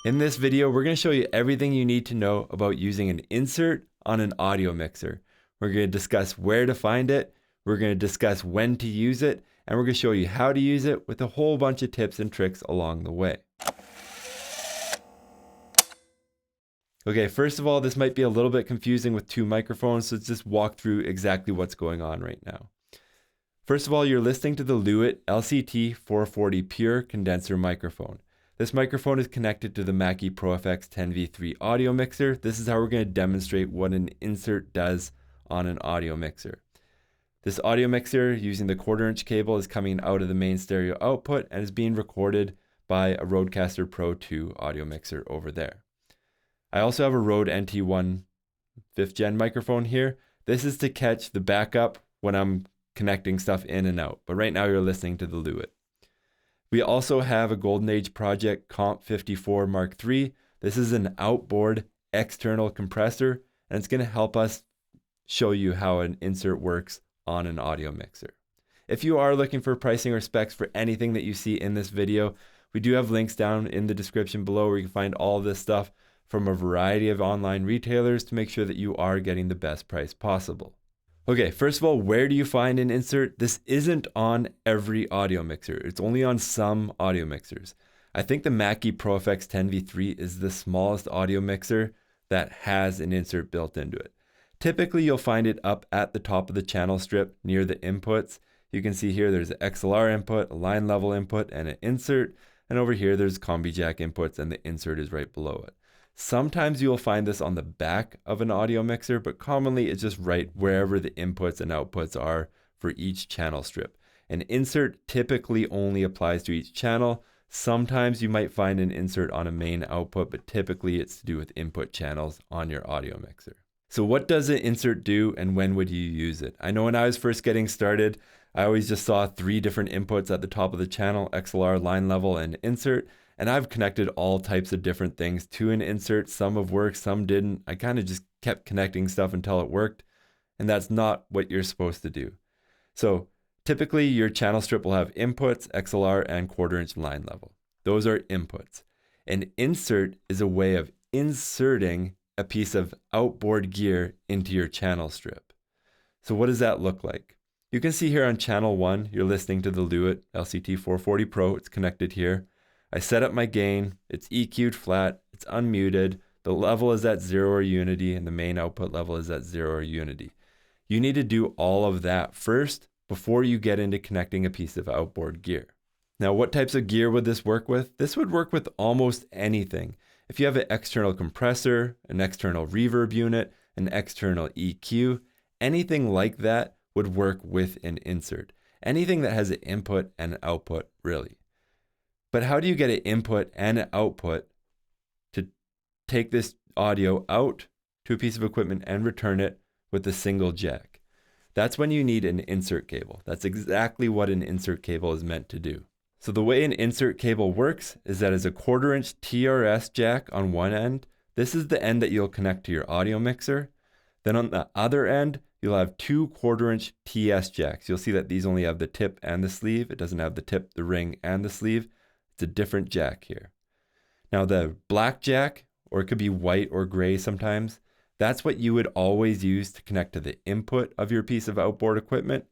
In this video, we're going to show you everything you need to know about using an insert on an audio mixer. We're going to discuss where to find it, we're going to discuss when to use it, and we're going to show you how to use it with a whole bunch of tips and tricks along the way. Okay, first of all, this might be a little bit confusing with two microphones, so let's just walk through exactly what's going on right now. First of all, you're listening to the Lewitt LCT 440 Pure condenser microphone. This microphone is connected to the Mackie Pro FX 10V3 audio mixer. This is how we're going to demonstrate what an insert does on an audio mixer. This audio mixer using the 1/4-inch cable is coming out of the main stereo output and is being recorded by a Rodecaster Pro 2 audio mixer over there. I also have a Rode NT1 5th gen microphone here. This is to catch the backup when I'm connecting stuff in and out, but right now you're listening to the Lewitt. We also have a Golden Age Project Comp 54 Mark III. This is an outboard external compressor, and it's going to help us show you how an insert works on an audio mixer. If you are looking for pricing or specs for anything that you see in this video, we do have links down in the description below where you can find all of this stuff from a variety of online retailers to make sure that you are getting the best price possible. Okay, first of all, where do you find an insert? This isn't on every audio mixer. It's only on some audio mixers. I think the Mackie Pro FX 10V3 is the smallest audio mixer that has an insert built into it. Typically, you'll find it up at the top of the channel strip near the inputs. You can see here there's an XLR input, a line level input, and an insert. And over here, there's combi jack inputs, and the insert is right below it. Sometimes you'll find this on the back of an audio mixer, but commonly it's just right wherever the inputs and outputs are for each channel strip. An insert typically only applies to each channel. Sometimes you might find an insert on a main output, but typically it's to do with input channels on your audio mixer. So what does an insert do and when would you use it? I know when I was first getting started, I always just saw 3 different inputs at the top of the channel: XLR, line level, and insert. And I've connected all types of different things to an insert. Some have worked, some didn't. I kind of just kept connecting stuff until it worked. And that's not what you're supposed to do. So typically your channel strip will have inputs, XLR, and 1/4-inch line level. Those are inputs. An insert is a way of inserting a piece of outboard gear into your channel strip. So what does that look like? You can see here on channel 1, you're listening to the Lewitt LCT 440 Pro. It's connected here. I set up my gain, it's EQ'd flat, it's unmuted, the level is at 0 or unity, and the main output level is at 0 or unity. You need to do all of that first before you get into connecting a piece of outboard gear. Now, what types of gear would this work with? This would work with almost anything. If you have an external compressor, an external reverb unit, an external EQ, anything like that would work with an insert. Anything that has an input and an output, really. But how do you get an input and an output to take this audio out to a piece of equipment and return it with a single jack? That's when you need an insert cable. That's exactly what an insert cable is meant to do. So the way an insert cable works is that it's a 1/4-inch TRS jack on one end. This is the end that you'll connect to your audio mixer. Then on the other end, you'll have 2 1/4-inch TS jacks. You'll see that these only have the tip and the sleeve. It doesn't have the tip, the ring, and the sleeve. It's a different jack here. Now the black jack, or it could be white or gray sometimes, that's what you would always use to connect to the input of your piece of outboard equipment.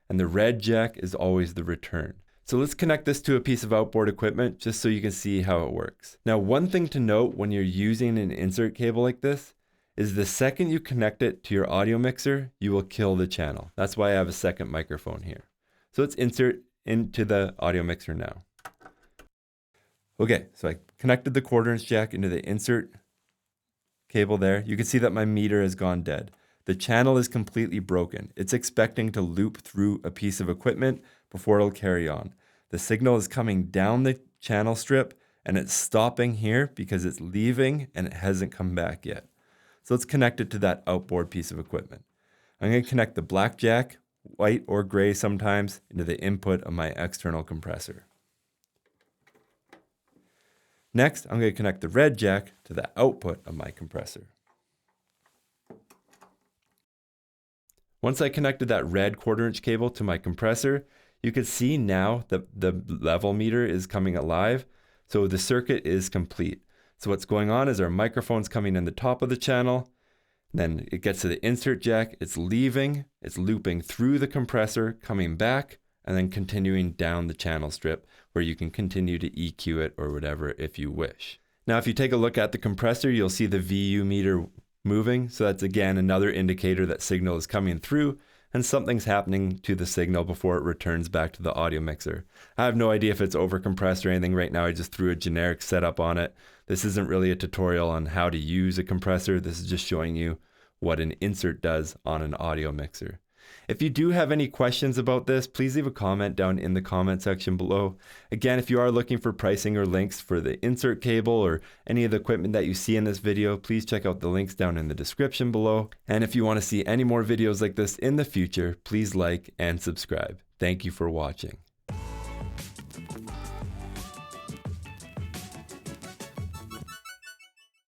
And the red jack is always the return. So let's connect this to a piece of outboard equipment just so you can see how it works. Now, one thing to note when you're using an insert cable like this is the second you connect it to your audio mixer, you will kill the channel. That's why I have a second microphone here. So let's insert into the audio mixer now. Okay, so I connected the 1/4-inch jack into the insert cable there. You can see that my meter has gone dead. The channel is completely broken. It's expecting to loop through a piece of equipment before it'll carry on. The signal is coming down the channel strip and it's stopping here because it's leaving and it hasn't come back yet. So let's connect it to that outboard piece of equipment. I'm going to connect the black jack, white or gray sometimes, into the input of my external compressor. Next, I'm going to connect the red jack to the output of my compressor. Once I connected that red 1/4-inch cable to my compressor, you can see now that the level meter is coming alive. So the circuit is complete. So what's going on is our microphone's coming in the top of the channel, then it gets to the insert jack, it's leaving, it's looping through the compressor, coming back, and then continuing down the channel strip where you can continue to EQ it or whatever if you wish. Now, if you take a look at the compressor, you'll see the VU meter moving. So that's again another indicator that signal is coming through and something's happening to the signal before it returns back to the audio mixer. I have no idea if it's overcompressed or anything right now. I just threw a generic setup on it. This isn't really a tutorial on how to use a compressor. This is just showing you what an insert does on an audio mixer. If you do have any questions about this, please leave a comment down in the comment section below. Again, if you are looking for pricing or links for the insert cable or any of the equipment that you see in this video, please check out the links down in the description below. And if you want to see any more videos like this in the future, please like and subscribe. Thank you for watching.